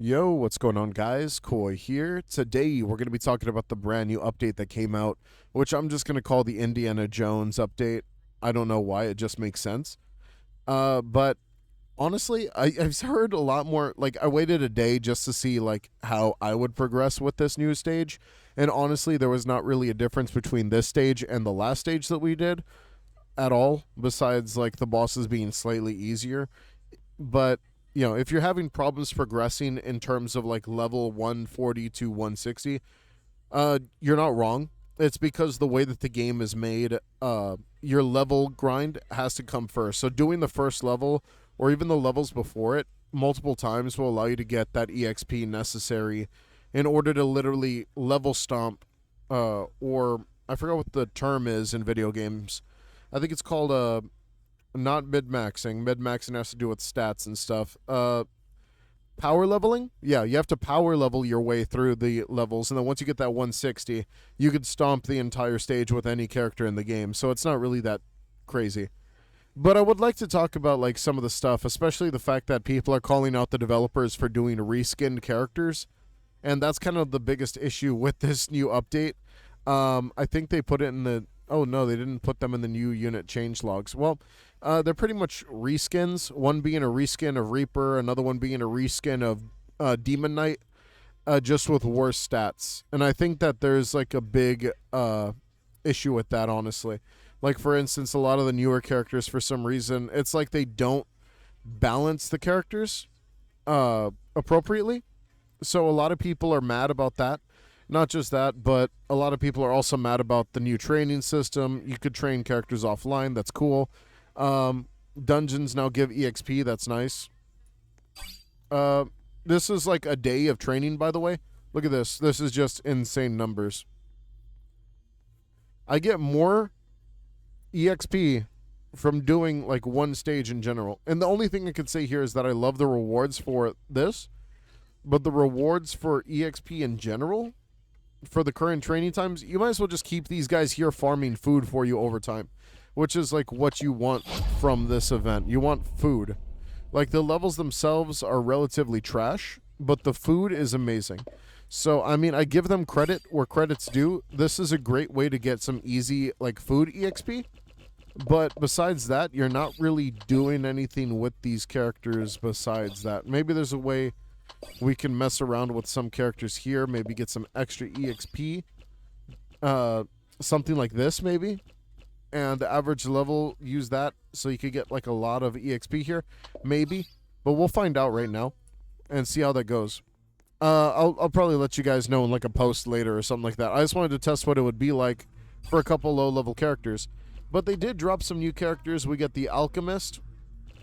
Yo, what's going on, guys? Koi here. Today, we're going to be talking about the brand new update that came out, which I'm just going to call the Indiana Jones update. I don't know why, it just makes sense. But honestly, I've heard a lot more. Like, I waited a day just to see like how I would progress with this new stage, and honestly, there was not really a difference between this stage and the last stage that we did at all, besides like the bosses being slightly easier. But if you're having problems progressing in terms of like level 140 to 160, you're not wrong. It's because the way that the game is made, your level grind has to come first. So doing the first level or even the levels before it multiple times will allow you to get that EXP necessary in order to literally level stomp, or I forgot what the term is in video games. I think it's called not mid maxing. Mid maxing has to do with stats and stuff. Power leveling? Yeah, you have to power level your way through the levels, and then once you get that 160, you could stomp the entire stage with any character in the game. So it's not really that crazy. But I would like to talk about like some of the stuff, especially the fact that people are calling out the developers for doing reskinned characters, and that's kind of the biggest issue with this new update. I think they put it in the. Oh no, they didn't put them in the new unit change logs. Well, they're pretty much reskins. One being a reskin of Reaper, another one being a reskin of Demon Knight, just with worse stats. And I think that there's like a big issue with that, honestly. Like for instance, a lot of the newer characters, for some reason, it's like they don't balance the characters appropriately. So a lot of people are mad about that. Not just that, but a lot of people are also mad about the new training system. You could train characters offline. That's cool. Dungeons now give EXP. That's nice. Uh, this is like a day of training, by the way. Look at this. This is just insane numbers. I get more EXP from doing like one stage in general. And the only thing I could say here is that I love the rewards for this, but the rewards for EXP in general for the current training times, you might as well just keep these guys here farming food for you over time, which is like what you want from this event. You want food. Like the levels themselves are relatively trash, but the food is amazing. So, I mean, I give them credit where credit's due. This is a great way to get some easy like food EXP. But besides that, you're not really doing anything with these characters besides that. Maybe there's a way we can mess around with some characters here, maybe get some extra EXP. Something like this, maybe. And the average level, use that so you could get like a lot of EXP here. Maybe. But we'll find out right now and see how that goes. I'll probably let you guys know in like a post later or something like that. I just wanted to test what it would be like for a couple low-level characters. But they did drop some new characters. We got the Alchemist,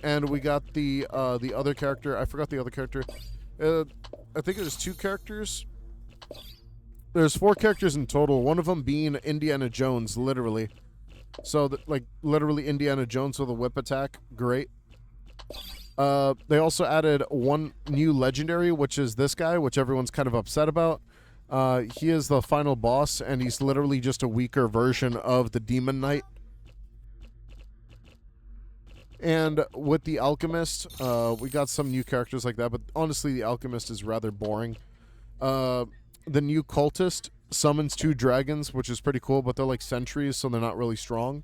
and we got the other character. I forgot the other character. I think there's two characters. There's four characters in total. One of them being Indiana Jones, literally. So, like, literally Indiana Jones with a whip attack. Great. They also added one new legendary, which is this guy, which everyone's kind of upset about. He is the final boss, and he's literally just a weaker version of the Demon Knight. And with the Alchemist, we got some new characters like that, but honestly, the Alchemist is rather boring. The new Cultist summons two dragons, which is pretty cool, but they're like sentries, so they're not really strong.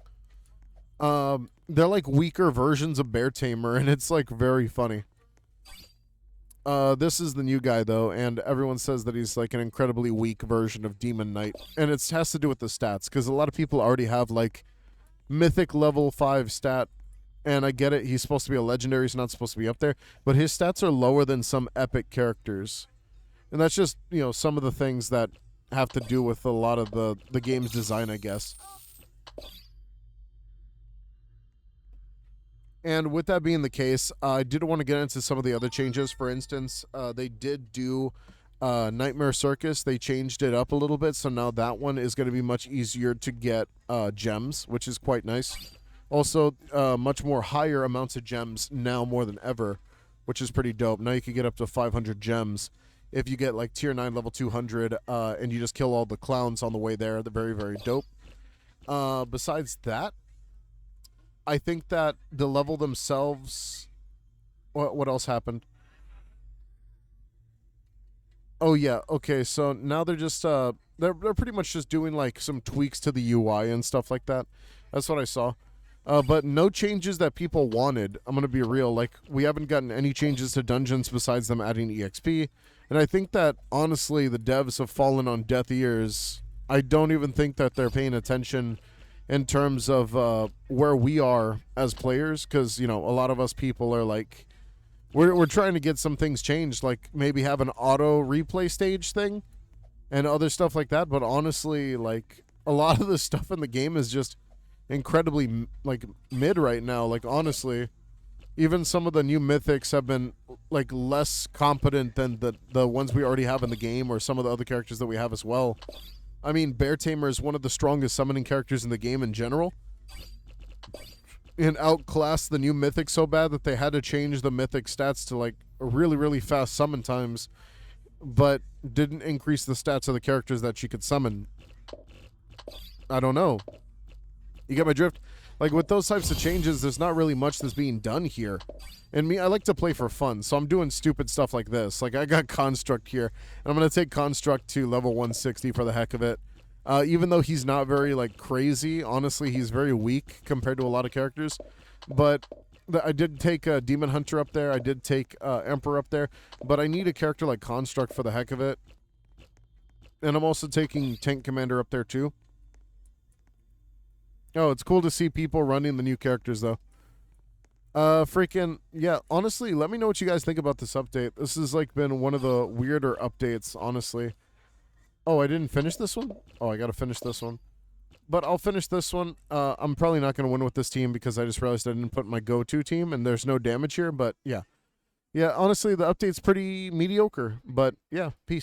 They're like weaker versions of Bear Tamer, and it's like very funny. This is the new guy, though, and everyone says that he's like an incredibly weak version of Demon Knight, and it has to do with the stats, because a lot of people already have like Mythic level 5 stat. And I get it, he's supposed to be a legendary, he's not supposed to be up there. But his stats are lower than some epic characters. And that's just, some of the things that have to do with a lot of the game's design, I guess. And with that being the case, I did want to get into some of the other changes. For instance, they did do Nightmare Circus. They changed it up a little bit, so now that one is going to be much easier to get gems, which is quite nice. Also, much more higher amounts of gems now more than ever, which is pretty dope. Now you can get up to 500 gems if you get like tier 9 level 200 and you just kill all the clowns on the way there. They're very, very dope. Besides that, I think that the level themselves... What else happened? Oh yeah, okay. So now they're just they're pretty much just doing like some tweaks to the UI and stuff like that. That's what I saw. But no changes that people wanted. I'm gonna be real. Like we haven't gotten any changes to dungeons besides them adding EXP, and I think that honestly the devs have fallen on deaf ears. I don't even think that they're paying attention in terms of where we are as players, because you know a lot of us people are like we're trying to get some things changed, like maybe have an auto replay stage thing and other stuff like that. But honestly, like a lot of the stuff in the game is just incredibly like mid right now. Like honestly, even some of the new mythics have been like less competent than the ones we already have in the game, or some of the other characters that we have as well. I mean, Bear Tamer is one of the strongest summoning characters in the game in general, and outclassed the new mythic so bad that they had to change the mythic stats to like really fast summon times, but didn't increase the stats of the characters that she could summon. I don't know. You get my drift? Like with those types of changes, there's not really much that's being done here. And me, I like to play for fun, so I'm doing stupid stuff like this. Like I got Construct here, and I'm gonna take Construct to level 160 for the heck of it. Even though he's not very like crazy, honestly, he's very weak compared to a lot of characters. But I did take Demon Hunter up there. I did take Emperor up there. But I need a character like Construct for the heck of it. And I'm also taking Tank Commander up there too. Oh, it's cool to see people running the new characters though. Freaking yeah. Honestly, let me know what you guys think about this update. This has like been one of the weirder updates, honestly. Oh, I didn't finish this one? Oh, I gotta finish this one. But I'll finish this one. I'm probably not going to win with this team because I just realized I didn't put my go-to team, and there's no damage here. But, yeah. Yeah, honestly, the update's pretty mediocre. But, yeah, peace.